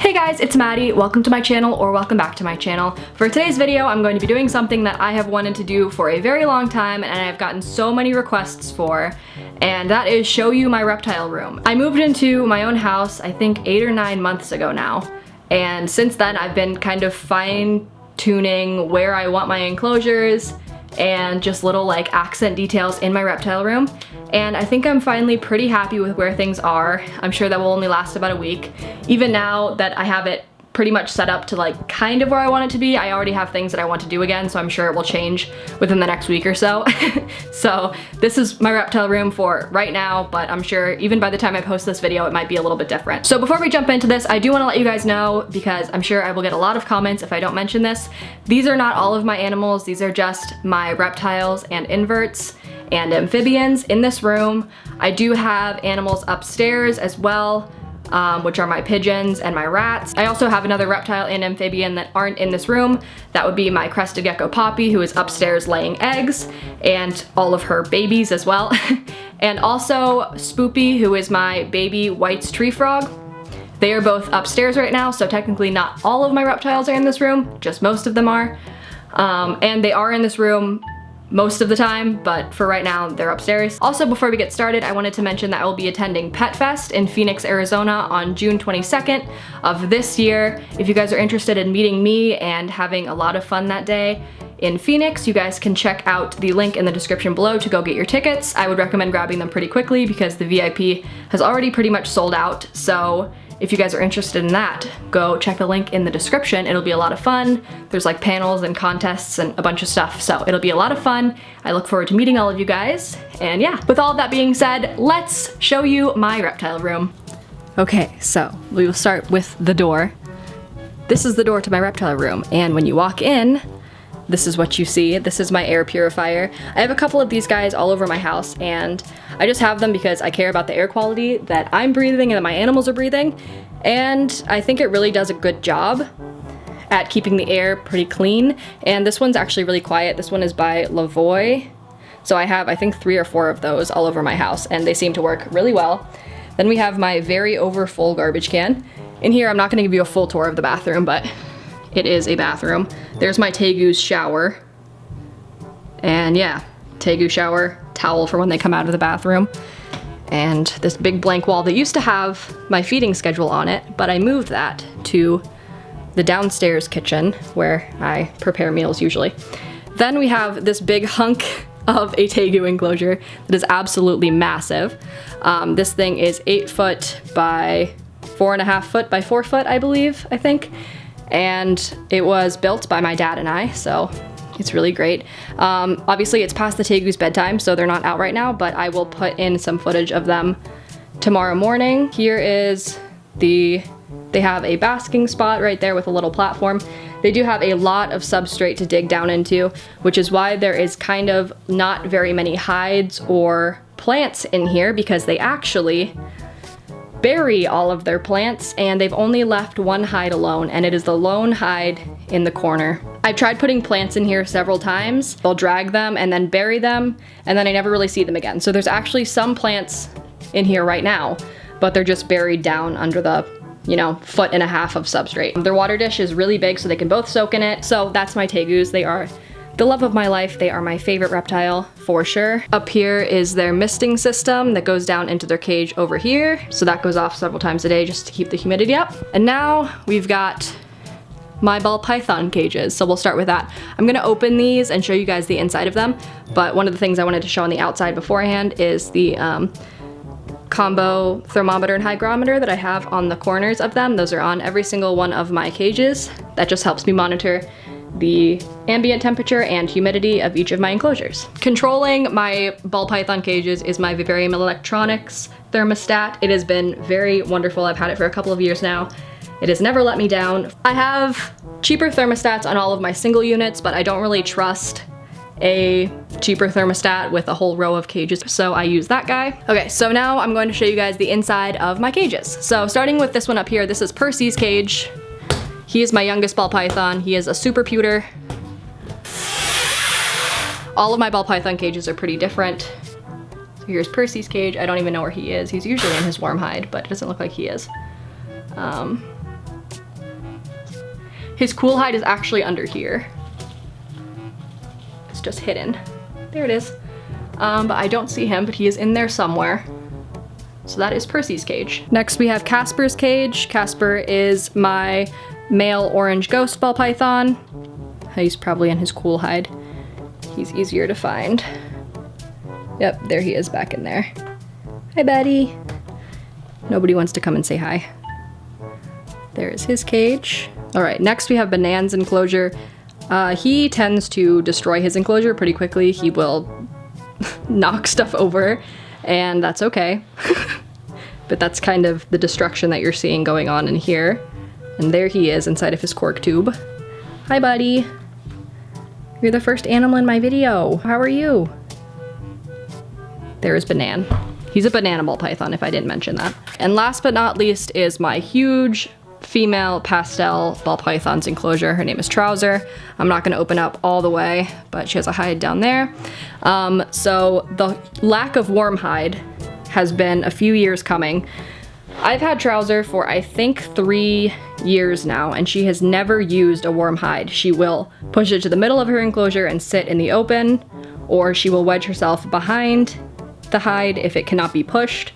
Hey guys, it's Maddie. Welcome to my channel, or welcome back to my channel. For today's video, I'm going to be doing something that I have wanted to do for a very long time and I've gotten so many requests for, and that is show you my reptile room. I moved into my own house, I think 8 or 9 months ago now, and since then I've been kind of fine-tuning where I want my enclosures and just little like accent details in my reptile room. And I think I'm finally pretty happy with where things are. I'm sure that will only last about a week. Even now that I have it pretty much set up to like kind of where I want it to be, I already have things that I want to do again, so I'm sure it will change within the next week or so. So this is my reptile room for right now, but I'm sure even by the time I post this video, it might be a little bit different. So before we jump into this, I do want to let you guys know, because I'm sure I will get a lot of comments if I don't mention this, these are not all of my animals. These are just my reptiles and inverts and amphibians in this room. I do have animals upstairs as well, which are my pigeons and my rats. I also have another reptile and amphibian that aren't in this room. That would be my crested gecko Poppy, who is upstairs laying eggs, and all of her babies as well. And also Spoopy, who is my baby White's tree frog. They are both upstairs right now, so technically not all of my reptiles are in this room, just most of them are. And they are in this room most of the time, but for right now, they're upstairs. Also, before we get started, I wanted to mention that I will be attending Pet Fest in Phoenix, Arizona on June 22nd of this year. If you guys are interested in meeting me and having a lot of fun that day in Phoenix, you guys can check out the link in the description below to go get your tickets. I would recommend grabbing them pretty quickly because the VIP has already pretty much sold out, so if you guys are interested in that, go check the link in the description. It'll be a lot of fun. There's like panels and contests and a bunch of stuff, so it'll be a lot of fun. I look forward to meeting all of you guys. And yeah, with all of that being said, let's show you my reptile room. Okay, so we will start with the door. This is the door to my reptile room, and when you walk in, this is what you see. This is my air purifier. I have a couple of these guys all over my house, and I just have them because I care about the air quality that I'm breathing and that my animals are breathing, and I think it really does a good job at keeping the air pretty clean. And this one's actually really quiet. This one is by Lavoie. So I have, I think, 3 or 4 of those all over my house, and they seem to work really well. Then we have my very overfull garbage can. In here, I'm not gonna give you a full tour of the bathroom, but it is a bathroom. There's my Tegu's shower. And yeah, Tegu shower, towel for when they come out of the bathroom. And this big blank wall that used to have my feeding schedule on it, but I moved that to the downstairs kitchen where I prepare meals usually. Then we have this big hunk of a Tegu enclosure that is absolutely massive. This thing is 8 foot by 4.5 foot by 4 foot, I believe, I think. And it was built by my dad and I, so it's really great. Obviously it's past the Tegu's bedtime, so they're not out right now, but I will put in some footage of them tomorrow morning. Here is they have a basking spot right there with a little platform. They do have a lot of substrate to dig down into, which is why there is kind of not very many hides or plants in here, because they actually bury all of their plants, and they've only left one hide alone, and it is the lone hide in the corner. I've tried putting plants in here several times. They'll drag them and then bury them, and then I never really see them again. So there's actually some plants in here right now, but they're just buried down under the, 1.5 foot of substrate. Their water dish is really big, so they can both soak in it. So that's my Tegus. They are the love of my life. They are my favorite reptile for sure. Up here is their misting system that goes down into their cage over here. So that goes off several times a day just to keep the humidity up. And now we've got my ball python cages. So we'll start with that. I'm gonna open these and show you guys the inside of them. But one of the things I wanted to show on the outside beforehand is the combo thermometer and hygrometer that I have on the corners of them. Those are on every single one of my cages. That just helps me monitor the ambient temperature and humidity of each of my enclosures. Controlling my ball python cages is my Vivarium Electronics thermostat. It has been very wonderful. I've had it for a couple of years now. It has never let me down. I have cheaper thermostats on all of my single units, but I don't really trust a cheaper thermostat with a whole row of cages, so I use that guy. Okay, so now I'm going to show you guys the inside of my cages. So starting with this one up here, this is Percy's cage. He is my youngest ball python. He is a super pewter. All of my ball python cages are pretty different. So here's Percy's cage. I don't even know where he is. He's usually in his warm hide, but it doesn't look like he is. His cool hide is actually under here. It's just hidden. There it is. But I don't see him, but he is in there somewhere. So that is Percy's cage. Next we have Casper's cage. Casper is my male orange ghost ball python. He's probably in his cool hide. He's easier to find. Yep, there he is back in there. Hi, buddy. Nobody wants to come and say hi. There is his cage. All right, next we have Banan's enclosure. He tends to destroy his enclosure pretty quickly. He will knock stuff over, and that's okay. But that's kind of the destruction that you're seeing going on in here. And there he is inside of his cork tube. Hi, buddy. You're the first animal in my video. How are you? There is Banan. He's a banana ball python, if I didn't mention that. And last but not least is my huge female pastel ball python's enclosure. Her name is Trouser. I'm not gonna open up all the way, but she has a hide down there. So the lack of warm hide has been a few years coming. I've had Trouser for I think 3 years now, and she has never used a warm hide. She will push it to the middle of her enclosure and sit in the open, or she will wedge herself behind the hide if it cannot be pushed,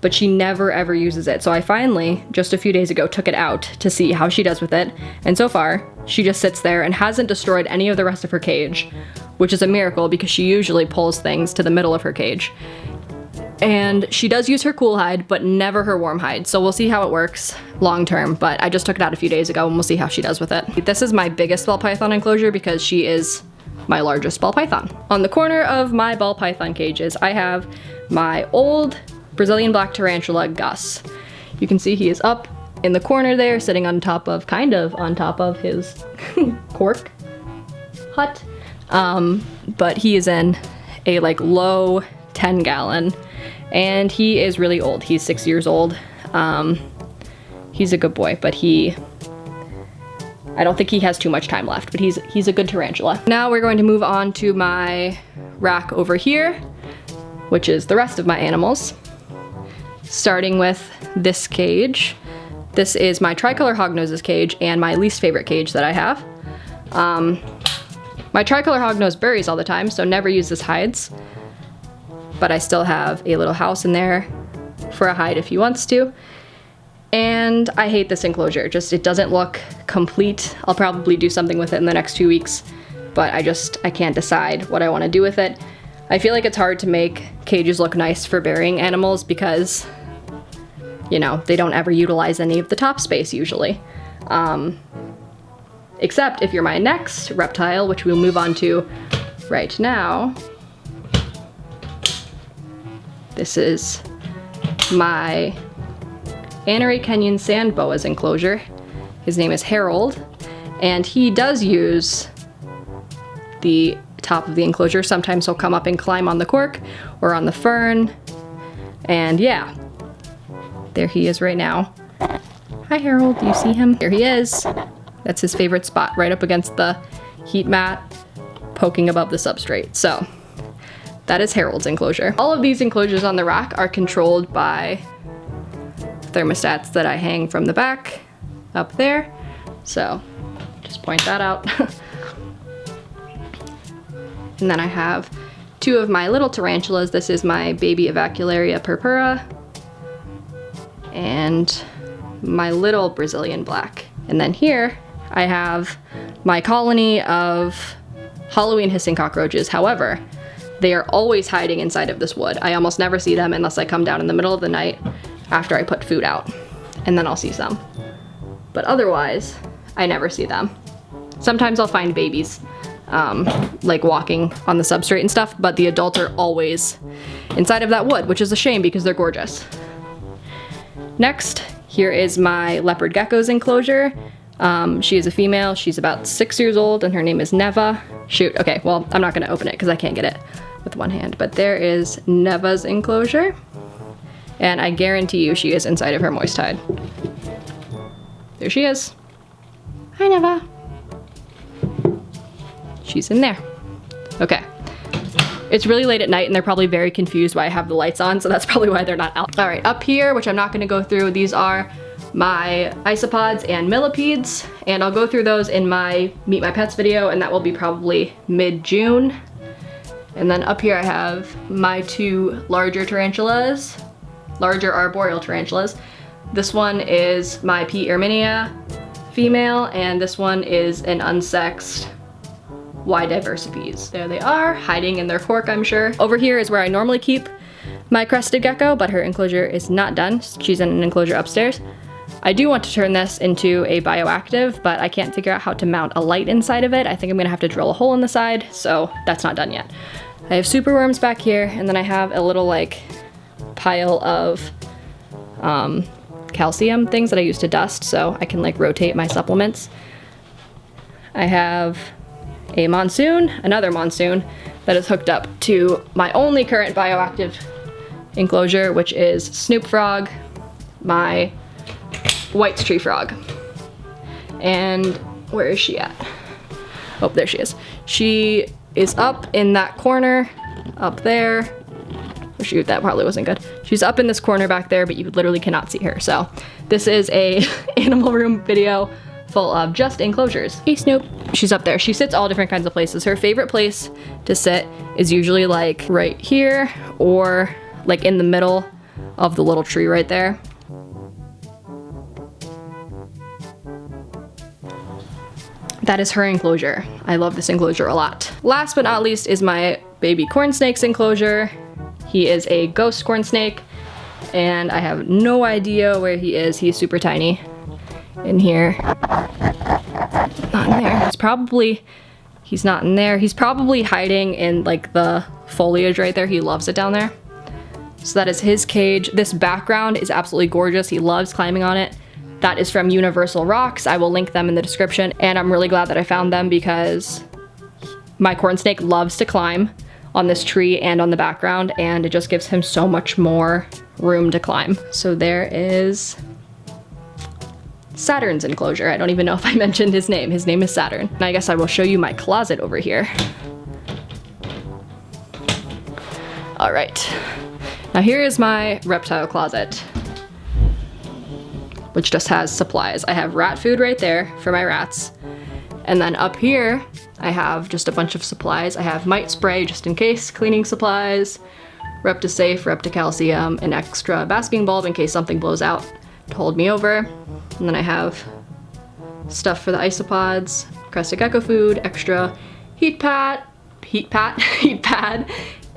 but she never ever uses it. So I finally, just a few days ago, took it out to see how she does with it, and so far, she just sits there and hasn't destroyed any of the rest of her cage, which is a miracle because she usually pulls things to the middle of her cage. And she does use her cool hide, but never her warm hide. So we'll see how it works long term, but I just took it out a few days ago and we'll see how she does with it. This is my biggest ball python enclosure because she is my largest ball python. On the corner of my ball python cages, I have my old Brazilian black tarantula, Gus. You can see he is up in the corner there, sitting on top of, kind of on top of his cork hut. But he is in a like low 10-gallon. And he is really old. He's 6 years old. He's a good boy, but I don't think he has too much time left, but he's a good tarantula. Now we're going to move on to my rack over here, which is the rest of my animals. Starting with this cage. This is my tricolor hognoses cage and my least favorite cage that I have. My tricolor hognose buries all the time, so never uses hides. But I still have a little house in there for a hide if he wants to. And I hate this enclosure, just it doesn't look complete. I'll probably do something with it in the next 2 weeks, but I can't decide what I want to do with it. I feel like it's hard to make cages look nice for burying animals because, you know, they don't ever utilize any of the top space usually. Except if you're my next reptile, which we'll move on to right now. This is my Anery Kenyan sand boa's enclosure. His name is Harold, and he does use the top of the enclosure. Sometimes he'll come up and climb on the cork or on the fern, and yeah, there he is right now. Hi Harold, do you see him? Here he is. That's his favorite spot, right up against the heat mat, poking above the substrate. So that is Harold's enclosure. All of these enclosures on the rack are controlled by thermostats that I hang from the back up there. So just point that out. And then I have 2 of my little tarantulas. This is my baby Avacularia purpura and my little Brazilian black. And then here I have my colony of Halloween hissing cockroaches. However, they are always hiding inside of this wood. I almost never see them unless I come down in the middle of the night after I put food out, and then I'll see some. But otherwise, I never see them. Sometimes I'll find babies, like walking on the substrate and stuff, but the adults are always inside of that wood, which is a shame because they're gorgeous. Next, here is my leopard gecko's enclosure. She is a female, she's about 6 years old, and her name is Neva. Shoot, okay, well, I'm not gonna open it because I can't get it with one hand, but there is Neva's enclosure. And I guarantee you she is inside of her moist hide. There she is. Hi, Neva. She's in there. Okay. It's really late at night and they're probably very confused why I have the lights on, so that's probably why they're not out. All right, up here, which I'm not gonna go through, these are my isopods and millipedes, and I'll go through those in my Meet My Pets video, and that will be probably mid-June. And then up here I have my 2 larger tarantulas, larger arboreal tarantulas. This one is my P. erminia female, and this one is an unsexed Y. diversipes. There they are, hiding in their cork, I'm sure. Over here is where I normally keep my crested gecko, but her enclosure is not done. She's in an enclosure upstairs. I do want to turn this into a bioactive, but I can't figure out how to mount a light inside of it. I think I'm gonna have to drill a hole in the side, so that's not done yet. I have superworms back here, and then I have a little like pile of calcium things that I use to dust, so I can like rotate my supplements. I have a monsoon, another monsoon, that is hooked up to my only current bioactive enclosure, which is Snoop Frog, my White's tree frog. And where is she at? Oh, there she is. She is up in that corner, up there. Oh shoot, that probably wasn't good. She's up in this corner back there, but you literally cannot see her. So this is a animal room video full of just enclosures. Hey Snoop. She's up there. She sits all different kinds of places. Her favorite place to sit is usually like right here or like in the middle of the little tree right there. That is her enclosure. I love this enclosure a lot. Last but not least is my baby corn snake's enclosure. He is a ghost corn snake, and I have no idea where he is. He's super tiny in here. Not in there. He's not in there. He's probably hiding in like the foliage right there. He loves it down there. So that is his cage. This background is absolutely gorgeous. He loves climbing on it. That is from Universal Rocks. I will link them in the description, and I'm really glad that I found them because my corn snake loves to climb on this tree and on the background, and it just gives him so much more room to climb. So there is Saturn's enclosure. I don't even know if I mentioned his name. His name is Saturn. And I guess I will show you my closet over here. All right. Now here is my reptile closet, which just has supplies. I have rat food right there for my rats. And then up here, I have just a bunch of supplies. I have mite spray just in case, cleaning supplies, Reptisafe, Repticalcium, an extra basking bulb in case something blows out to hold me over. And then I have stuff for the isopods, crested gecko food, extra heat pad,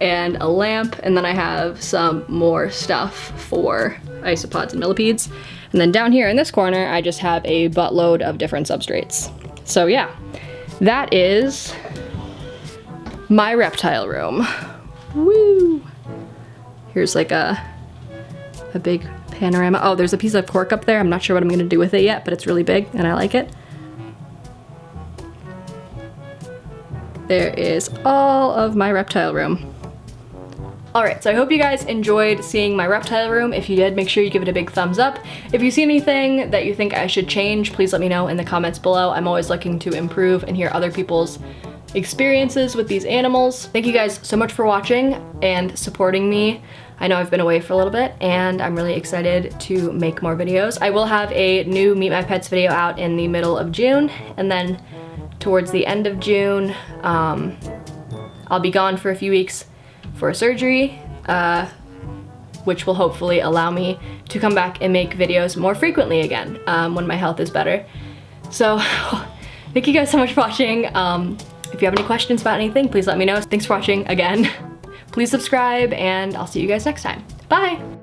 and a lamp. And then I have some more stuff for isopods and millipedes. And then down here in this corner, I just have a buttload of different substrates. So yeah, that is my reptile room. Woo! Here's like a big panorama. Oh, there's a piece of cork up there. I'm not sure what I'm gonna do with it yet, but it's really big and I like it. There is all of my reptile room. Alright, so I hope you guys enjoyed seeing my reptile room. If you did, make sure you give it a big thumbs up. If you see anything that you think I should change, please let me know in the comments below. I'm always looking to improve and hear other people's experiences with these animals. Thank you guys so much for watching and supporting me. I know I've been away for a little bit and I'm really excited to make more videos. I will have a new Meet My Pets video out in the middle of June, and then towards the end of June, I'll be gone for a few weeks for surgery, which will hopefully allow me to come back and make videos more frequently again when my health is better. So thank you guys so much for watching. If you have any questions about anything, please let me know. Thanks for watching again. Please subscribe, and I'll see you guys next time. Bye!